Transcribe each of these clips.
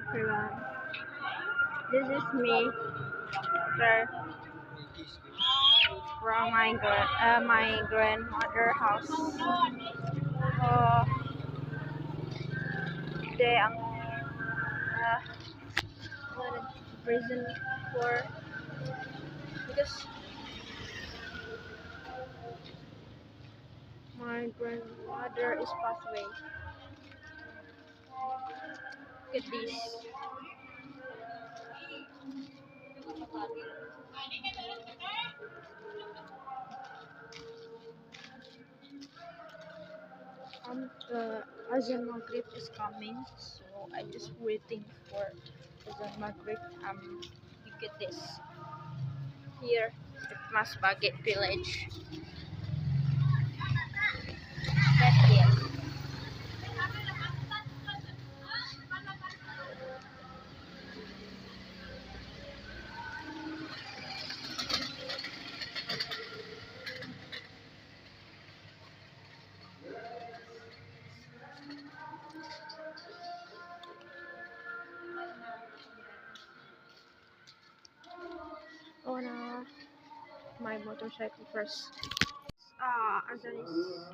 everyone. This is me after from my grandmother house. Uh, they went to prison for because my grandmother is passed away. Look at this. Azan Maghrib is coming, so I just waiting for Azan Maghrib. Look at this. Here at Masbate village. Right here. On my motorcycle first. Azan is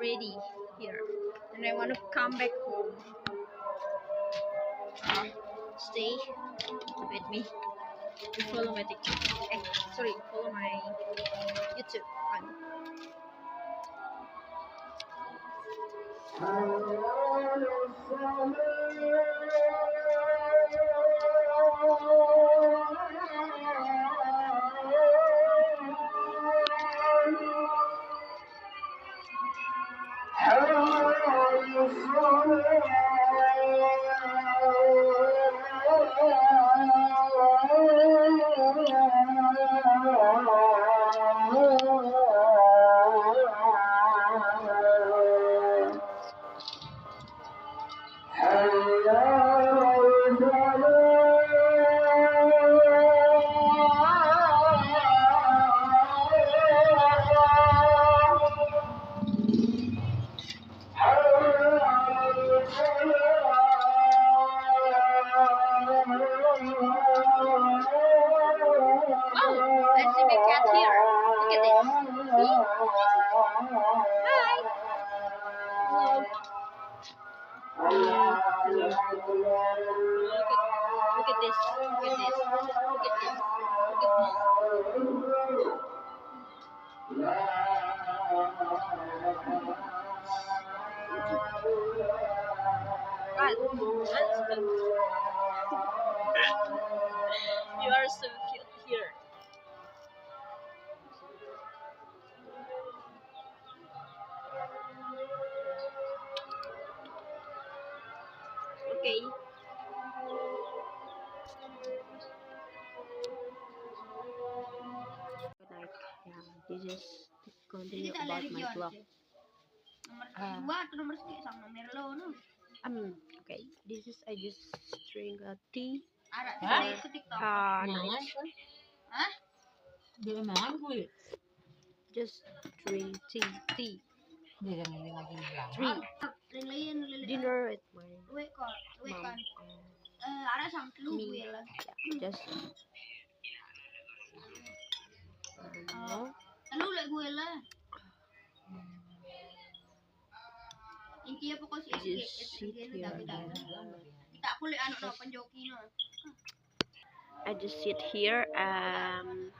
ready here, and I want to come back home. Stay with me. You follow my TikTok. Sorry, follow my YouTube. Oh, I see my cat here. Look at this. See? Hi. Hello. Hello. Look at this. Look at this. Look at this. Look at me. You are so cute here. Okay. Like, this is continue about my vlog. Okay. This is I just drink a tea. Night. Just drink tea. Drink. Dinner at my mom and me. Yeah, just no. Just sit here and I just sit here and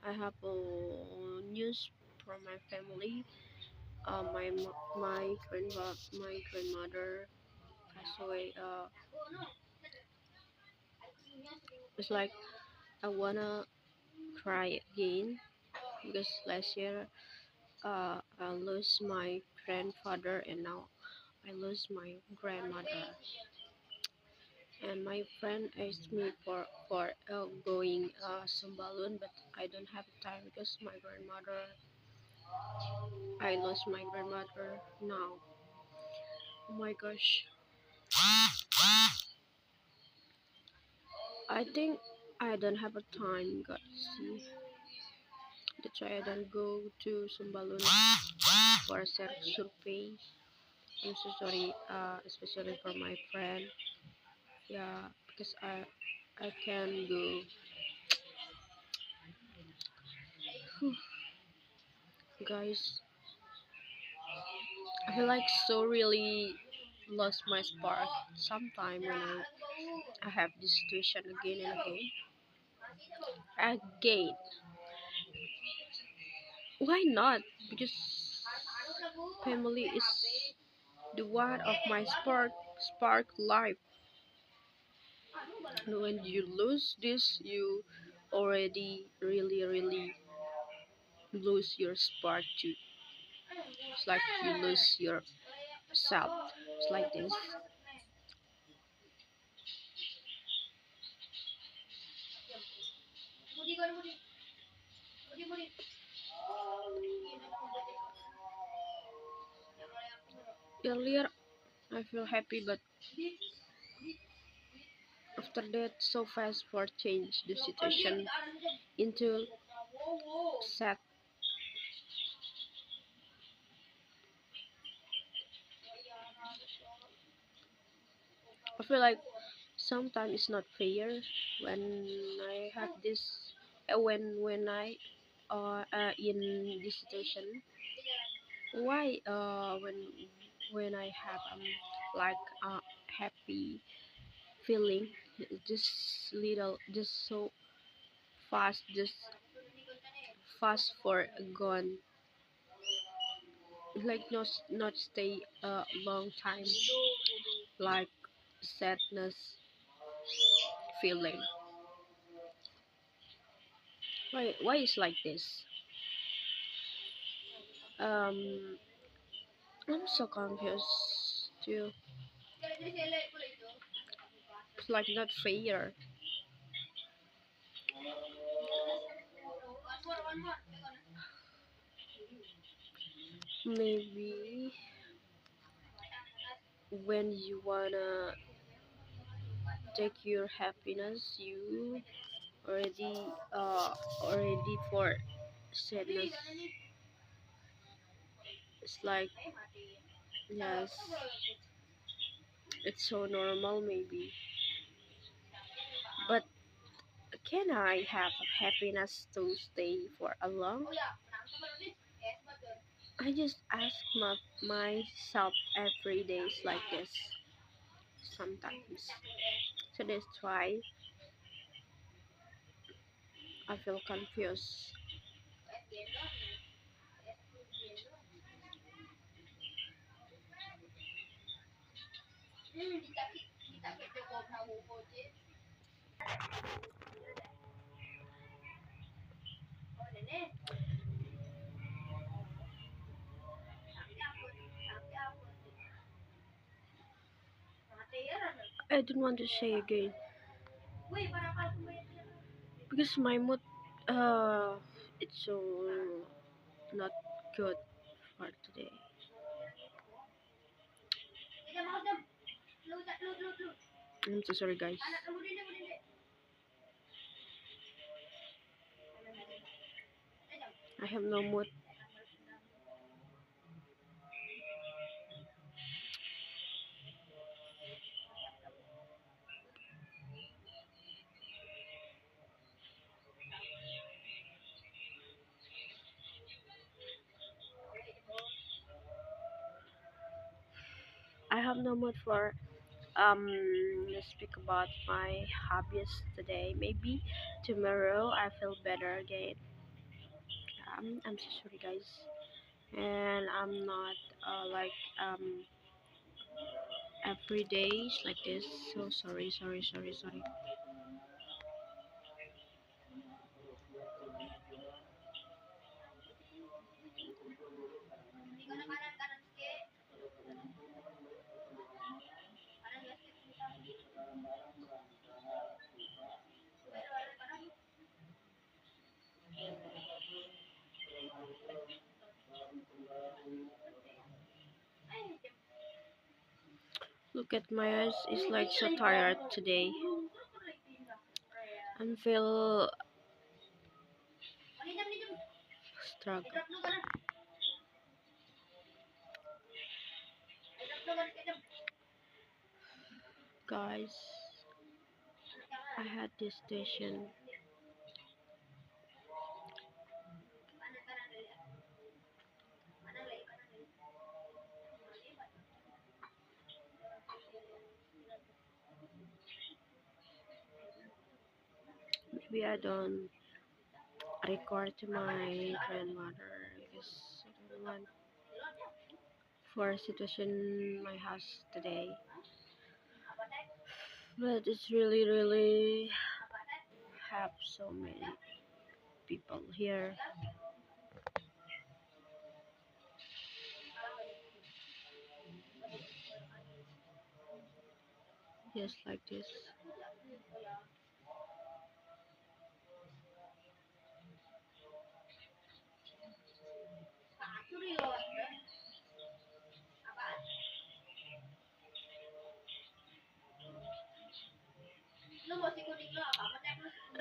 I have news from my family. My grandmother passed away. It's like I wanna cry again because last year I lost my grandfather and now I lost my grandmother. And my friend asked me for going Sembalun, but I don't have time because I lost my grandmother now. Oh my gosh. I think I don't have a time, guys. See, that's why I don't go to Sembalun for a survey. I'm so sorry, especially for my friend. Yeah, because I can go. Guys, I feel like so really lost my spark sometime when I have this situation again and again. Why not? Because family is the one of my spark life. And when you lose this, you already really lose your spark too. It's like you lose yourself. It's like this. Earlier, I feel happy, but after that, so fast for change the situation into sad. I feel like sometimes it's not fair when I have this. When I in this situation, why when I have like a happy feeling, just little, just so fast, just fast for gone, like not stay a long time, like sadness feeling. Why is like this? um I'm so confused too. It's like not fair. Maybe when you wanna take your happiness, you already already for sadness. It's like, yes, it's so normal maybe. But can I have happiness to stay for a long? I just ask myself every day is like this sometimes. So that's why I feel confused. I don't want to say again because my mood uh it's so not good for today. I'm so sorry guys. I have no mood. I have no mood for speak about my hobbies today. Maybe tomorrow I feel better again. I'm so sorry guys. And I'm not like every day like this. So sorry. Look at my eyes. It's like so tired today. I feel struggle, guys. I had this station. Maybe I don't record to my grandmother because I don't want for situation my house today. But it's really have so many people here, just like this.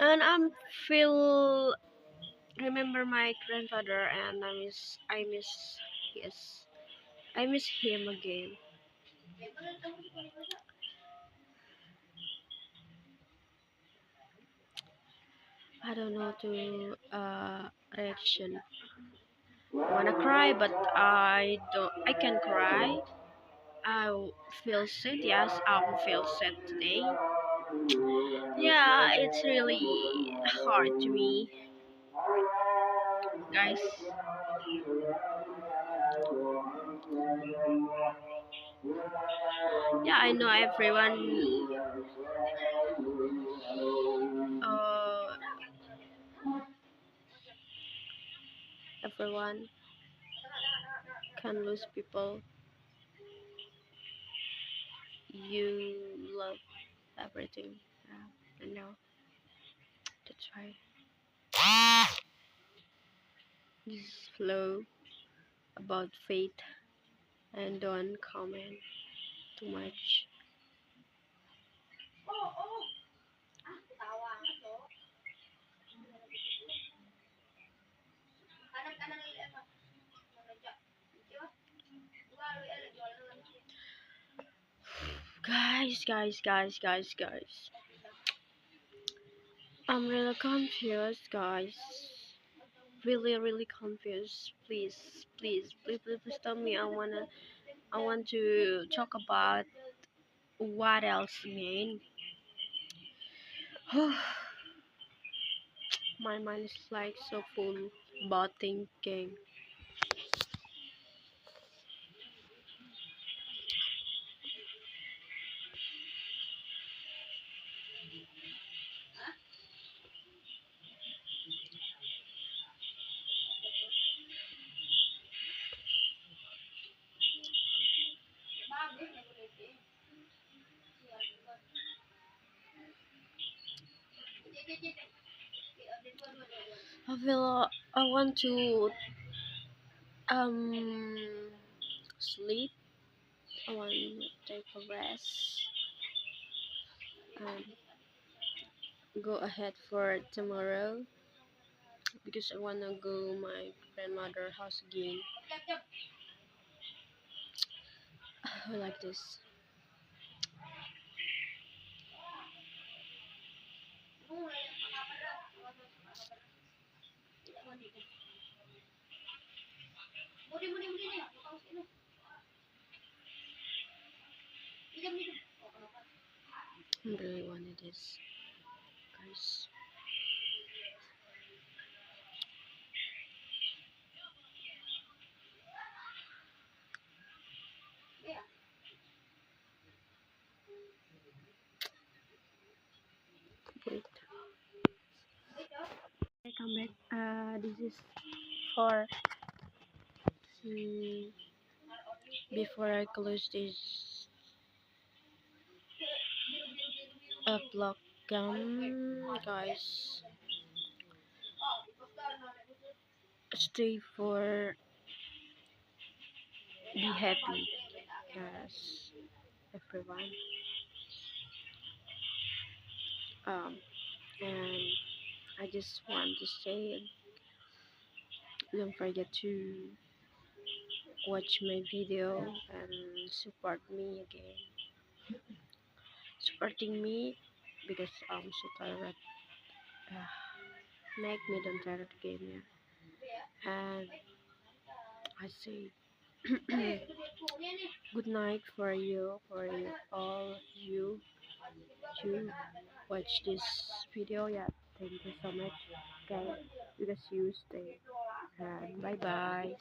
And I'm feel remember my grandfather, and his I miss him again. I don't know to reaction. I wanna cry, but I don't. I can cry. Feel sad. Yes, I will feel sad today. Yeah, it's really hard to me, guys. Yeah, I know uh, everyone can lose people you love, everything. Yeah, I know. That's why this flow about faith and don't comment too much. Guys. I'm really confused, guys. Really confused. Please tell me. I want to talk about what else mean. My mind is like so full about thinking. I want to sleep. I want to take a rest and go ahead for tomorrow because I wanna go my grandmother house again. I like this. I really wanted this, guys. Wait, I come back. This is for mm, before I close this vlog, guys. Stay for be happy, yes, everyone. And I just want to say, don't forget to watch my video and support me again. Supporting me because I'm so tired. Uh, make me don't tired again, yeah. And I say good night for you, all you to watch this video. Yeah, thank you so much, okay, because you stay, and bye bye.